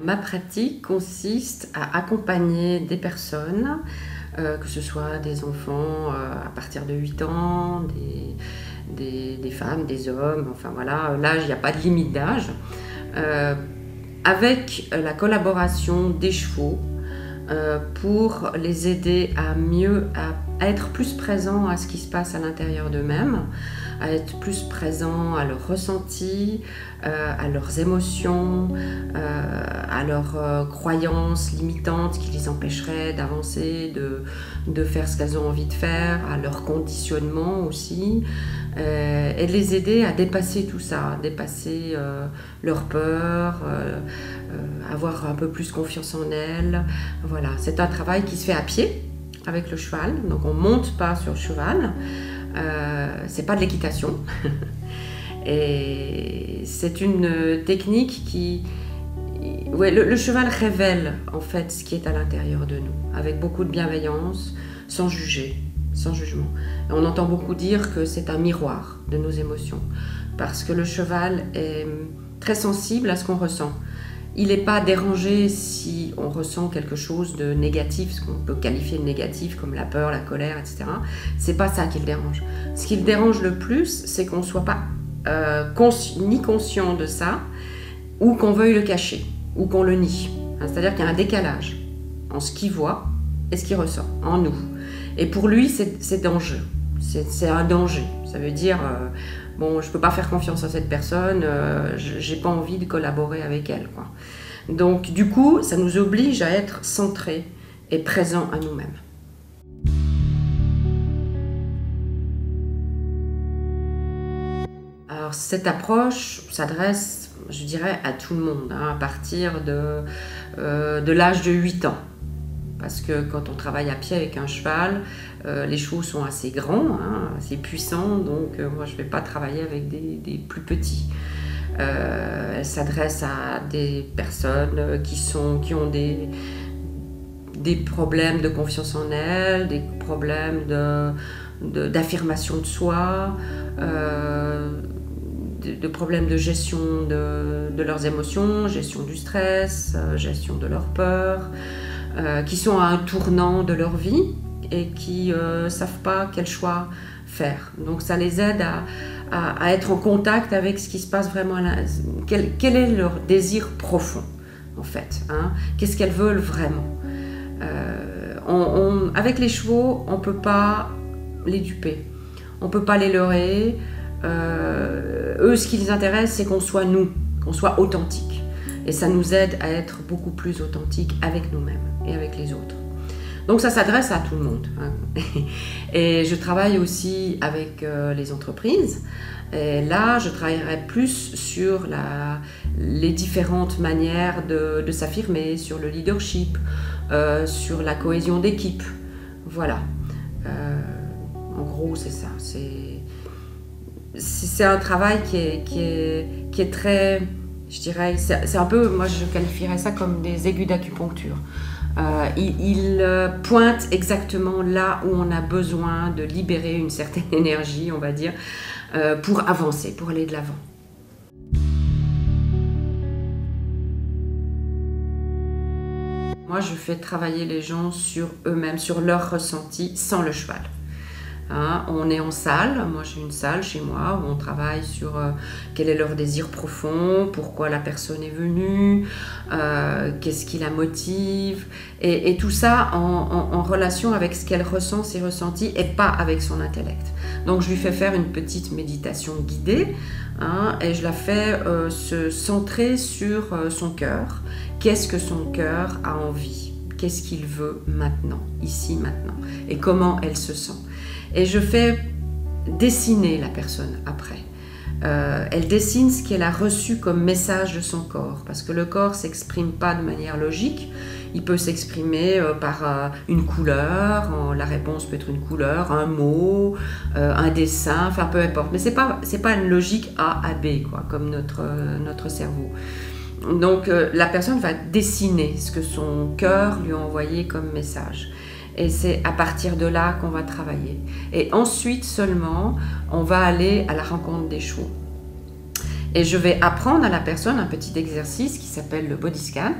Ma pratique consiste à accompagner des personnes, que ce soit des enfants à partir de 8 ans, des femmes, des hommes, enfin voilà, l'âge, il n'y a pas de limite d'âge, avec la collaboration des chevaux pour les aider à être plus présents à ce qui se passe à l'intérieur d'eux-mêmes, à être plus présents à leurs ressentis, à leurs émotions, à leurs croyances limitantes qui les empêcheraient d'avancer, de faire ce qu'elles ont envie de faire, à leur conditionnement aussi, et de les aider à dépasser tout ça, dépasser leur peur, avoir un peu plus confiance en elles. Voilà, c'est un travail qui se fait à pied avec le cheval, donc on ne monte pas sur le cheval, c'est pas de l'équitation. Et c'est une technique qui... Ouais, le cheval révèle en fait ce qui est à l'intérieur de nous, avec beaucoup de bienveillance, sans juger, sans jugement. Et on entend beaucoup dire que c'est un miroir de nos émotions, parce que le cheval est très sensible à ce qu'on ressent. Il n'est pas dérangé si on ressent quelque chose de négatif, ce qu'on peut qualifier de négatif, comme la peur, la colère, etc. C'est pas ça qui le dérange. Ce qui le dérange le plus, c'est qu'on ne soit pas ni conscient de ça, ou qu'on veuille le cacher, ou qu'on le nie. C'est-à-dire qu'il y a un décalage en ce qu'il voit et ce qu'il ressent, en nous. Et pour lui, c'est dangereux. C'est un danger. Ça veut dire... bon, je ne peux pas faire confiance à cette personne, je n'ai pas envie de collaborer avec elle, quoi. Donc, du coup, ça nous oblige à être centrés et présents à nous-mêmes. Alors, cette approche s'adresse, je dirais, à tout le monde, hein, à partir de l'âge de 8 ans. Parce que quand on travaille à pied avec un cheval, les chevaux sont assez grands, hein, assez puissants, donc moi je ne vais pas travailler avec des plus petits. Elle s'adresse à des personnes qui ont des problèmes de confiance en elles, des problèmes d'affirmation de soi, de problèmes de gestion de leurs émotions, gestion du stress, gestion de leurs peurs. Qui sont à un tournant de leur vie et qui ne savent pas quel choix faire. Donc ça les aide à être en contact avec ce qui se passe vraiment quel est leur désir profond en fait, hein. Qu'est-ce qu'elles veulent vraiment. Avec les chevaux, on ne peut pas les duper, on ne peut pas les leurrer. Eux, ce qui les intéresse, c'est qu'on soit nous, qu'on soit authentique. Et ça nous aide à être beaucoup plus authentiques avec nous-mêmes et avec les autres. Donc ça s'adresse à tout le monde, hein. Et je travaille aussi avec les entreprises. Et là, je travaillerai plus sur les différentes manières de s'affirmer, sur le leadership, sur la cohésion d'équipe. Voilà. En gros, c'est ça. C'est un travail qui est très... Je dirais, c'est un peu, moi je qualifierais ça comme des aiguilles d'acupuncture. Il pointe exactement là où on a besoin de libérer une certaine énergie, on va dire, pour avancer, pour aller de l'avant. Moi je fais travailler les gens sur eux-mêmes, sur leurs ressentis, sans le cheval. Hein, on est en salle, moi j'ai une salle chez moi où on travaille sur quel est leur désir profond, pourquoi la personne est venue, qu'est-ce qui la motive, et tout ça en relation avec ce qu'elle ressent, ses ressentis, et pas avec son intellect. Donc je lui fais faire une petite méditation guidée, hein, et je la fais se centrer sur son cœur. Qu'est-ce que son cœur a envie? Qu'est-ce qu'il veut maintenant, ici, maintenant, et comment elle se sent? Et je fais dessiner la personne après. Elle dessine ce qu'elle a reçu comme message de son corps, parce que le corps ne s'exprime pas de manière logique. Il peut s'exprimer par une couleur, la réponse peut être une couleur, un mot, un dessin, enfin peu importe. Mais c'est pas une logique A à B, quoi, comme notre cerveau. Donc la personne va dessiner ce que son cœur lui a envoyé comme message. Et c'est à partir de là qu'on va travailler. Et ensuite seulement, on va aller à la rencontre des chevaux. Et je vais apprendre à la personne un petit exercice qui s'appelle le body scan,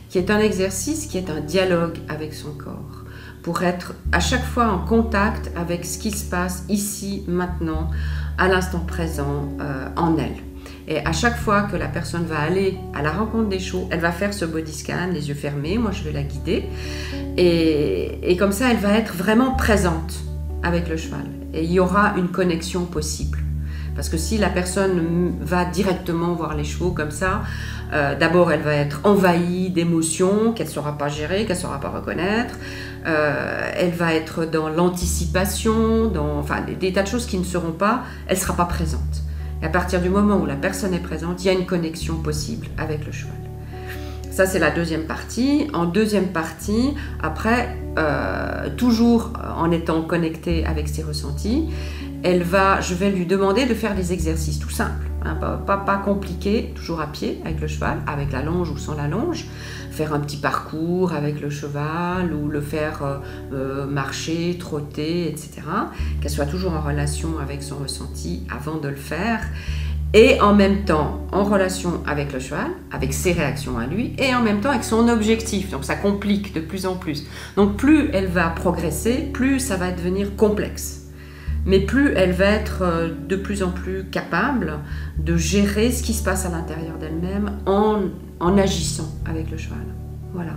qui est un exercice qui est un dialogue avec son corps, pour être à chaque fois en contact avec ce qui se passe ici, maintenant, à l'instant présent, en elle. Et à chaque fois que la personne va aller à la rencontre des chevaux, elle va faire ce body scan, les yeux fermés, moi je vais la guider. Et comme ça, elle va être vraiment présente avec le cheval. Et il y aura une connexion possible. Parce que si la personne va directement voir les chevaux comme ça, d'abord elle va être envahie d'émotions qu'elle ne saura pas gérer, qu'elle ne saura pas reconnaître. Elle va être dans l'anticipation, enfin des tas de choses qui ne seront pas, elle ne sera pas présente. Et à partir du moment où la personne est présente, il y a une connexion possible avec le cheval. Ça, c'est la deuxième partie. En deuxième partie, après, toujours en étant connectée avec ses ressentis, je vais lui demander de faire des exercices tout simples, hein, pas compliqués, toujours à pied avec le cheval, avec la longe ou sans la longe, faire un petit parcours avec le cheval ou le faire marcher, trotter, etc. Qu'elle soit toujours en relation avec son ressenti avant de le faire. Et en même temps en relation avec le cheval, avec ses réactions à lui, et en même temps avec son objectif. Donc ça complique de plus en plus. Donc plus elle va progresser, plus ça va devenir complexe. Mais plus elle va être de plus en plus capable de gérer ce qui se passe à l'intérieur d'elle-même en agissant avec le cheval. Voilà.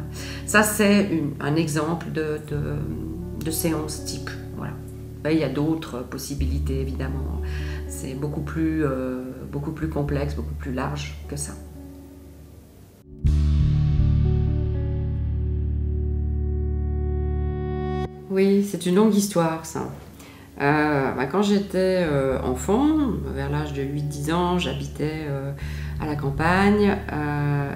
Ça c'est un exemple de séance type. Voilà. Ben, il y a d'autres possibilités évidemment. C'est beaucoup plus complexe, beaucoup plus large que ça. Oui, c'est une longue histoire ça. Quand j'étais enfant, vers l'âge de 8-10 ans, j'habitais à la campagne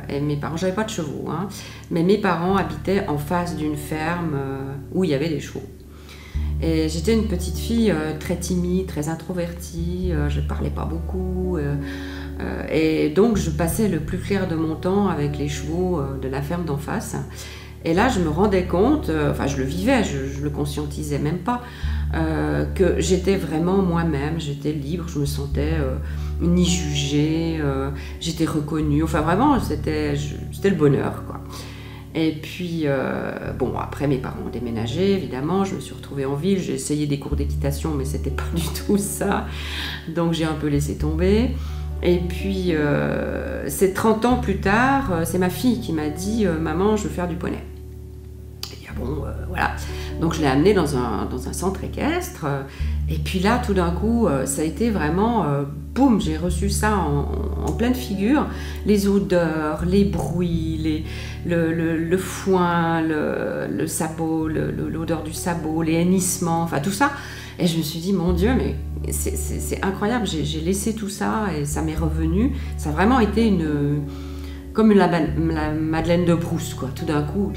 et mes parents, j'avais pas de chevaux, hein, mais mes parents habitaient en face d'une ferme où il y avait des chevaux. Et j'étais une petite fille très timide, très introvertie, je ne parlais pas beaucoup. Et donc je passais le plus clair de mon temps avec les chevaux de la ferme d'en face. Et là je me rendais compte, enfin je le vivais, je le conscientisais même pas, que j'étais vraiment moi-même, j'étais libre, je me sentais ni jugée, j'étais reconnue, enfin vraiment c'était le bonheur quoi. Et puis, après mes parents ont déménagé, évidemment, je me suis retrouvée en ville, j'ai essayé des cours d'équitation, mais c'était pas du tout ça, donc j'ai un peu laissé tomber. Et puis, c'est 30 ans plus tard, c'est ma fille qui m'a dit « Maman, je veux faire du poney ». Et dit, voilà. Donc je l'ai amenée dans un centre équestre, et puis là, tout d'un coup, ça a été vraiment, boum, j'ai reçu ça en pleine figure, les odeurs, les bruits, le foin, le sabot, l'odeur du sabot, les hennissements, enfin tout ça. Et je me suis dit, mon Dieu, mais c'est incroyable, j'ai laissé tout ça et ça m'est revenu. Ça a vraiment été comme la Madeleine de Proust, quoi. Tout d'un coup,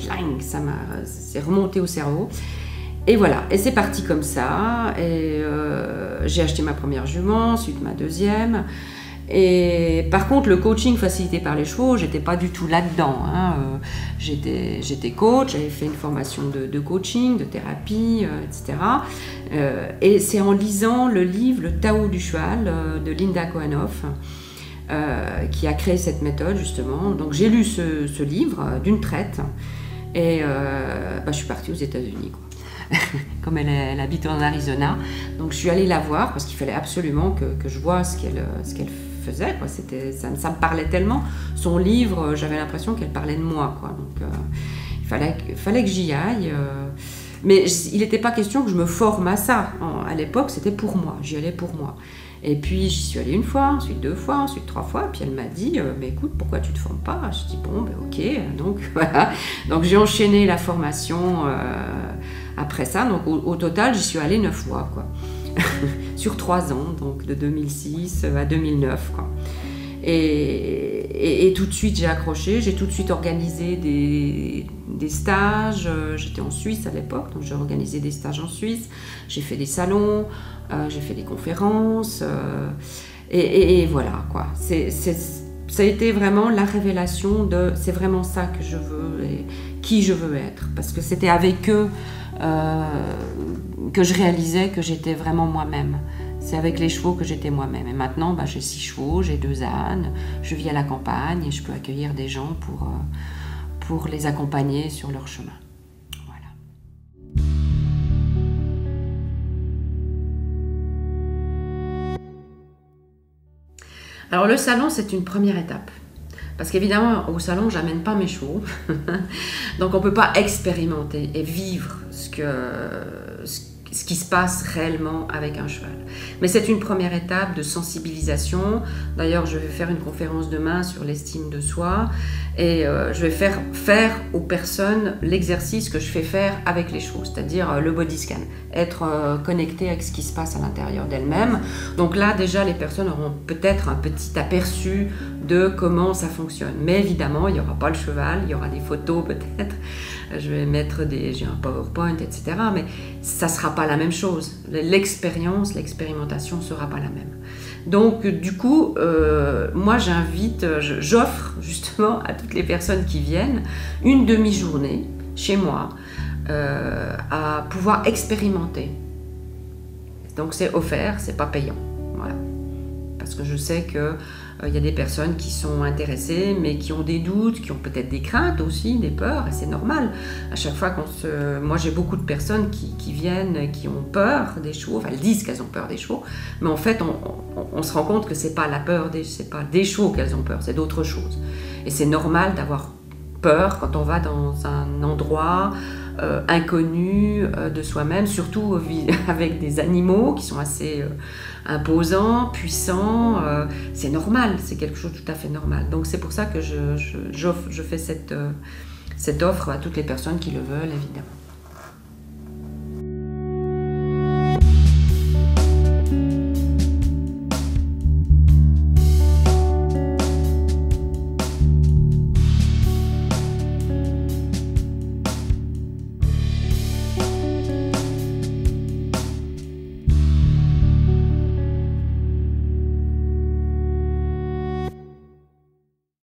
c'est remonté au cerveau. Et voilà, et c'est parti comme ça. Et j'ai acheté ma première jument, ensuite ma deuxième. Et par contre, le coaching facilité par les chevaux, j'étais pas du tout là-dedans, hein. J'étais coach, j'avais fait une formation de coaching, de thérapie, etc. Et c'est en lisant le livre Le Tao du cheval de Linda Kohanhoff qui a créé cette méthode justement. Donc j'ai lu ce livre d'une traite et je suis partie aux États-Unis, quoi. Comme elle habite en Arizona, donc je suis allée la voir parce qu'il fallait absolument que je vois ce qu'elle faisait, quoi. Ça me parlait tellement. Son livre, j'avais l'impression qu'elle parlait de moi, quoi. Donc il fallait que j'y aille. Mais il n'était pas question que je me forme à ça. À l'époque, c'était pour moi. J'y allais pour moi. Et puis j'y suis allée une fois, ensuite 2 fois, ensuite 3 fois. Puis elle m'a dit, mais écoute, pourquoi tu te formes pas? Je dis bon, ok. Donc voilà. Donc j'ai enchaîné la formation après ça. Donc au total, j'y suis allée 9 fois, quoi. Sur 3 ans, donc de 2006 à 2009, quoi. Et tout de suite j'ai accroché, j'ai tout de suite organisé des stages. J'étais en Suisse à l'époque, donc j'ai organisé des stages en Suisse, j'ai fait des salons, j'ai fait des conférences, et voilà, quoi. Ça a été vraiment la révélation de c'est vraiment ça que je veux et qui je veux être, parce que c'était avec eux que je réalisais que j'étais vraiment moi-même. C'est avec les chevaux que j'étais moi-même. Et maintenant, j'ai 6 chevaux, j'ai 2 ânes, je vis à la campagne et je peux accueillir des gens pour les accompagner sur leur chemin. Voilà. Alors le salon, c'est une première étape. Parce qu'évidemment, au salon, j'amène pas mes chevaux. Donc on ne peut pas expérimenter et vivre ce qui se passe réellement avec un cheval. Mais c'est une première étape de sensibilisation. D'ailleurs, je vais faire une conférence demain sur l'estime de soi et je vais faire aux personnes l'exercice que je fais faire avec les chevaux, c'est-à-dire le body scan, être connecté avec ce qui se passe à l'intérieur d'elles-mêmes. Donc là, déjà, les personnes auront peut-être un petit aperçu de comment ça fonctionne. Mais évidemment, il n'y aura pas le cheval, il y aura des photos peut-être. Je vais mettre j'ai un PowerPoint, etc. Mais ça ne sera pas la même chose. L'expérimentation ne sera pas la même. Donc, du coup, moi, j'offre justement à toutes les personnes qui viennent une demi-journée chez moi à pouvoir expérimenter. Donc, c'est offert, c'est pas payant. Voilà. Parce que je sais que il y a des personnes qui sont intéressées, mais qui ont des doutes, qui ont peut-être des craintes aussi, des peurs, et c'est normal. À chaque fois moi j'ai beaucoup de personnes qui viennent, qui ont peur des chevaux, enfin elles disent qu'elles ont peur des chevaux, mais en fait on se rend compte que c'est pas c'est pas des chevaux qu'elles ont peur, c'est d'autres choses. Et c'est normal d'avoir peur quand on va dans un endroit inconnu de soi-même, surtout avec des animaux qui sont assez imposants, puissants. C'est normal, c'est quelque chose de tout à fait normal. Donc c'est pour ça que je fais cette offre à toutes les personnes qui le veulent, évidemment.